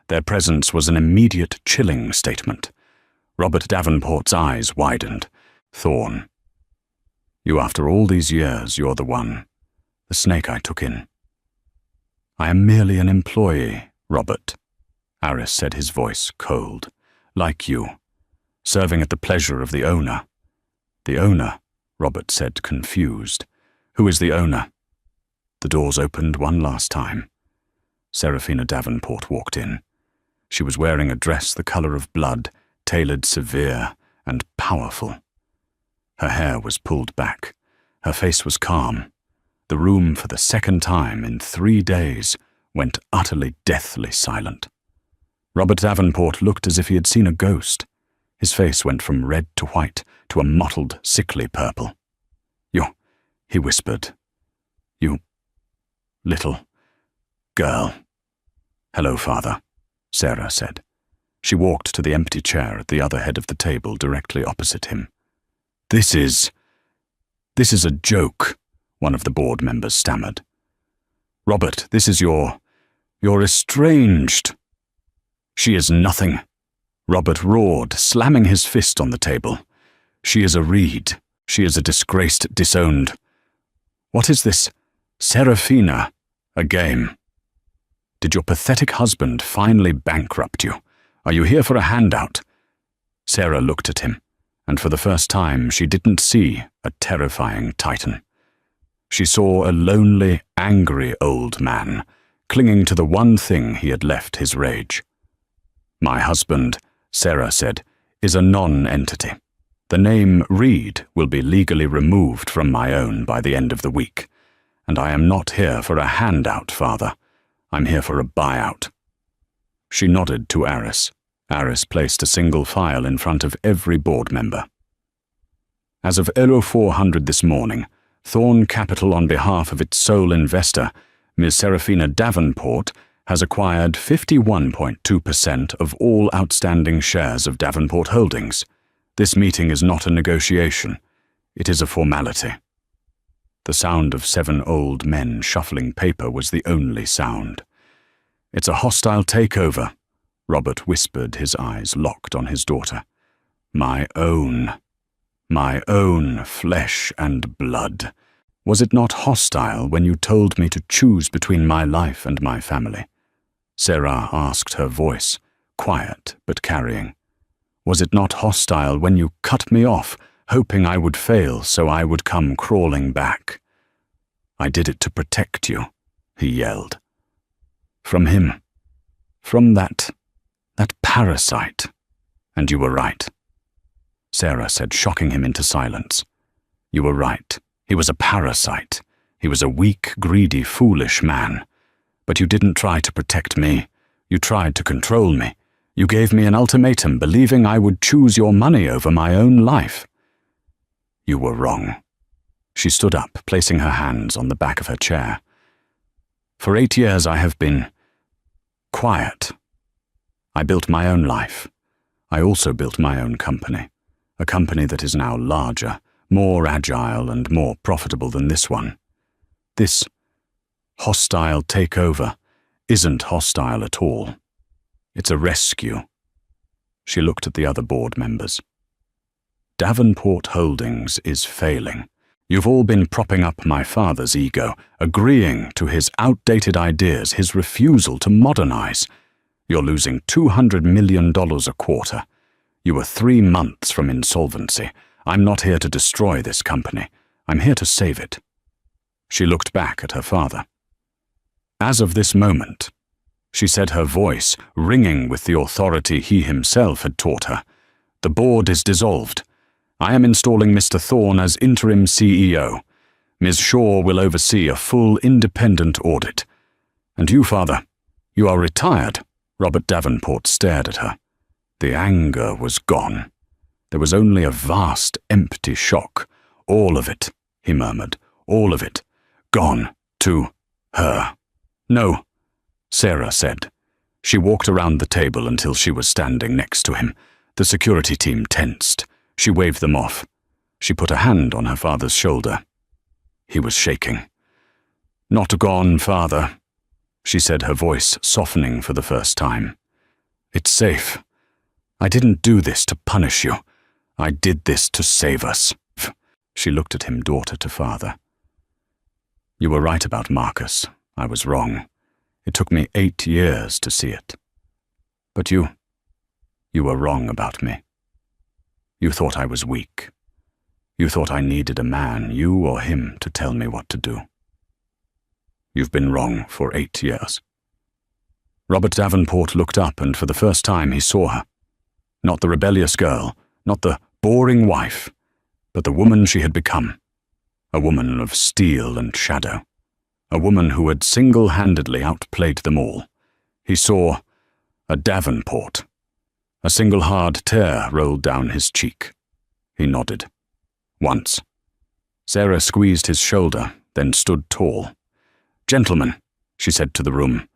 Their presence was an immediate chilling statement. Robert Davenport's eyes widened. Thorne. You, after all these years, you're the one. The snake I took in. I am merely an employee, Robert. Aris said, his voice cold. Like you. Serving at the pleasure of the owner. The owner, Robert said, confused. Who is the owner? The doors opened one last time. Serafina Davenport walked in. She was wearing a dress the color of blood, tailored severe and powerful. Her hair was pulled back. Her face was calm. The room, for the second time in 3 days, went utterly deathly silent. Robert Davenport looked as if he had seen a ghost. His face went from red to white to a mottled, sickly purple. "You," he whispered. "You little girl." "Hello, Father," Sarah said. She walked to the empty chair at the other head of the table directly opposite him. This is a joke," one of the board members stammered. "Robert, this is you're estranged." "She is nothing," Robert roared, slamming his fist on the table. "She is a reed. She is a disgraced, disowned. What is this, Serafina? A game? Did your pathetic husband finally bankrupt you? Are you here for a handout?" Sarah looked at him, and for the first time she didn't see a terrifying titan. She saw a lonely, angry old man, clinging to the one thing he had left his rage. "My husband," Sarah said, "is a non-entity. The name Reed will be legally removed from my own by the end of the week. And I am not here for a handout, Father. I'm here for a buyout." She nodded to Aris. Aris placed a single file in front of every board member. As of 0400 this morning, Thorn Capital, on behalf of its sole investor, Ms. Serafina Davenport, has acquired 51.2% of all outstanding shares of Davenport Holdings. This meeting is not a negotiation. It is a formality. The sound of 7 old men shuffling paper was the only sound. "It's a hostile takeover," Robert whispered, his eyes locked on his daughter. My own flesh and blood. Was it not hostile when you told me to choose between my life and my family?" Sarah asked, her voice, quiet but carrying. "Was it not hostile when you cut me off, hoping I would fail so I would come crawling back?" "I did it to protect you," he yelled. "From him. From that parasite. And you were right," Sarah said, shocking him into silence. "You were right. He was a parasite. He was a weak, greedy, foolish man. But you didn't try to protect me. You tried to control me. You gave me an ultimatum, believing I would choose your money over my own life." "You were wrong." She stood up, placing her hands on the back of her chair. "For 8 years I have been quiet. I built my own life. I also built my own company, a company that is now larger, more agile and more profitable than this one. This hostile takeover isn't hostile at all. It's a rescue." She looked at the other board members. "Davenport Holdings is failing. You've all been propping up my father's ego, agreeing to his outdated ideas, his refusal to modernize. You're losing $200 million a quarter. You were 3 months from insolvency. I'm not here to destroy this company. I'm here to save it." She looked back at her father. "As of this moment," she said, her voice ringing with the authority he himself had taught her, "the board is dissolved. I am installing Mr. Thorne as interim CEO. Ms. Shaw will oversee a full independent audit. And you, Father, you are retired." Robert Davenport stared at her. The anger was gone. There was only a vast, empty shock. "All of it," he murmured, "all of it. Gone to her." "No," Sarah said. She walked around the table until she was standing next to him. The security team tensed. She waved them off. She put a hand on her father's shoulder. He was shaking. "Not gone, Father," she said, her voice softening for the first time. "It's safe. I didn't do this to punish you. I did this to save us." She looked at him, daughter to father. "You were right about Marcus. I was wrong. It took me 8 years to see it. But you were wrong about me. You thought I was weak. You thought I needed a man, you or him, to tell me what to do. You've been wrong for 8 years." Robert Davenport looked up, and for the first time he saw her. Not the rebellious girl, not the boring wife, but the woman she had become. A woman of steel and shadow. A woman who had single-handedly outplayed them all. He saw a Davenport. A single hard tear rolled down his cheek. He nodded. Once. Sarah squeezed his shoulder, then stood tall. "Gentlemen," she said to the room,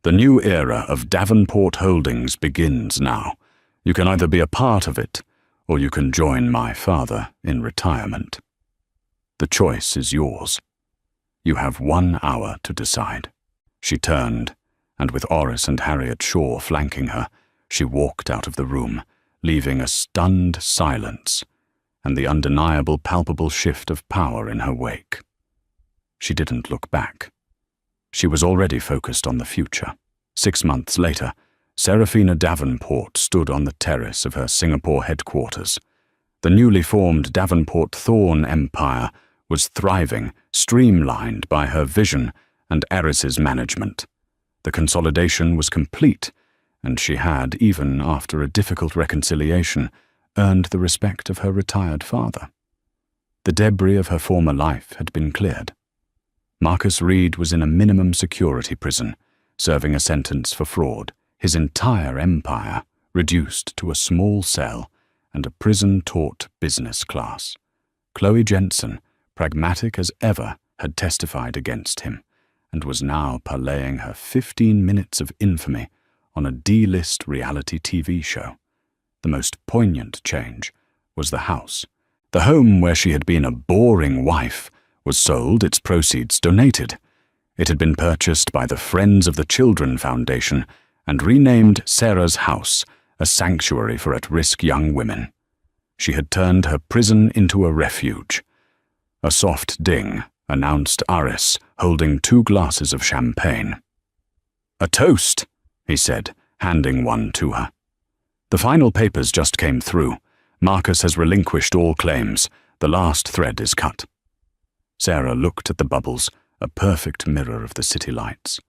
"the new era of Davenport Holdings begins now. You can either be a part of it, or you can join my father in retirement. The choice is yours. You have 1 hour to decide." She turned, and with Horace and Harriet Shaw flanking her, she walked out of the room, leaving a stunned silence and the undeniable palpable shift of power in her wake. She didn't look back. She was already focused on the future. 6 months later, Serafina Davenport stood on the terrace of her Singapore headquarters. The newly formed Davenport Thorne empire was thriving, streamlined by her vision and Aris's management. The consolidation was complete, and she had, even after a difficult reconciliation, earned the respect of her retired father. The debris of her former life had been cleared. Marcus Reed was in a minimum security prison, serving a sentence for fraud, his entire empire reduced to a small cell and a prison-taught business class. Chloe Jensen, pragmatic as ever, had testified against him, and was now parlaying her 15 minutes of infamy on a D-list reality TV show. The most poignant change was the house. The home where she had been a boring wife was sold, its proceeds donated. It had been purchased by the Friends of the Children Foundation and renamed Sarah's House, a sanctuary for at-risk young women. She had turned her prison into a refuge. A soft ding announced Aris, holding 2 glasses of champagne. "A toast," he said, handing one to her. "The final papers just came through. Marcus has relinquished all claims. The last thread is cut." Sarah looked at the bubbles, a perfect mirror of the city lights.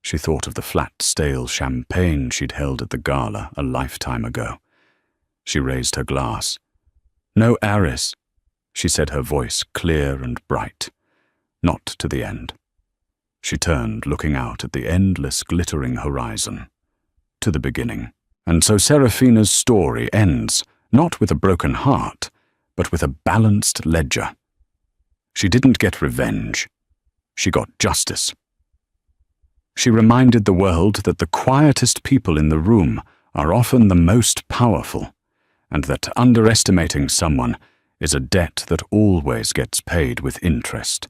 She thought of the flat, stale champagne she'd held at the gala a lifetime ago. She raised her glass. "No Aris," she said, her voice clear and bright. "Not to the end." She turned, looking out at the endless glittering horizon. To the beginning. And so Serafina's story ends, not with a broken heart, but with a balanced ledger. She didn't get revenge. She got justice. She reminded the world that the quietest people in the room are often the most powerful, and that underestimating someone is a debt that always gets paid with interest.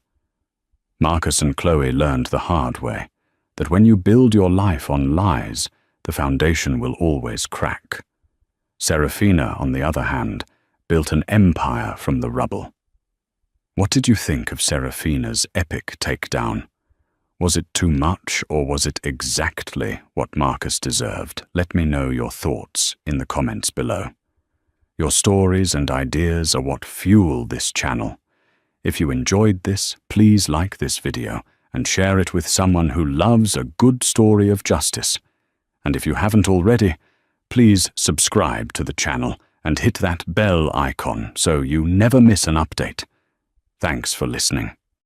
Marcus and Chloe learned the hard way, that when you build your life on lies, the foundation will always crack. Serafina, on the other hand, built an empire from the rubble. What did you think of Serafina's epic takedown? Was it too much, or was it exactly what Marcus deserved? Let me know your thoughts in the comments below. Your stories and ideas are what fuel this channel. If you enjoyed this, please like this video and share it with someone who loves a good story of justice. And if you haven't already, please subscribe to the channel and hit that bell icon so you never miss an update. Thanks for listening.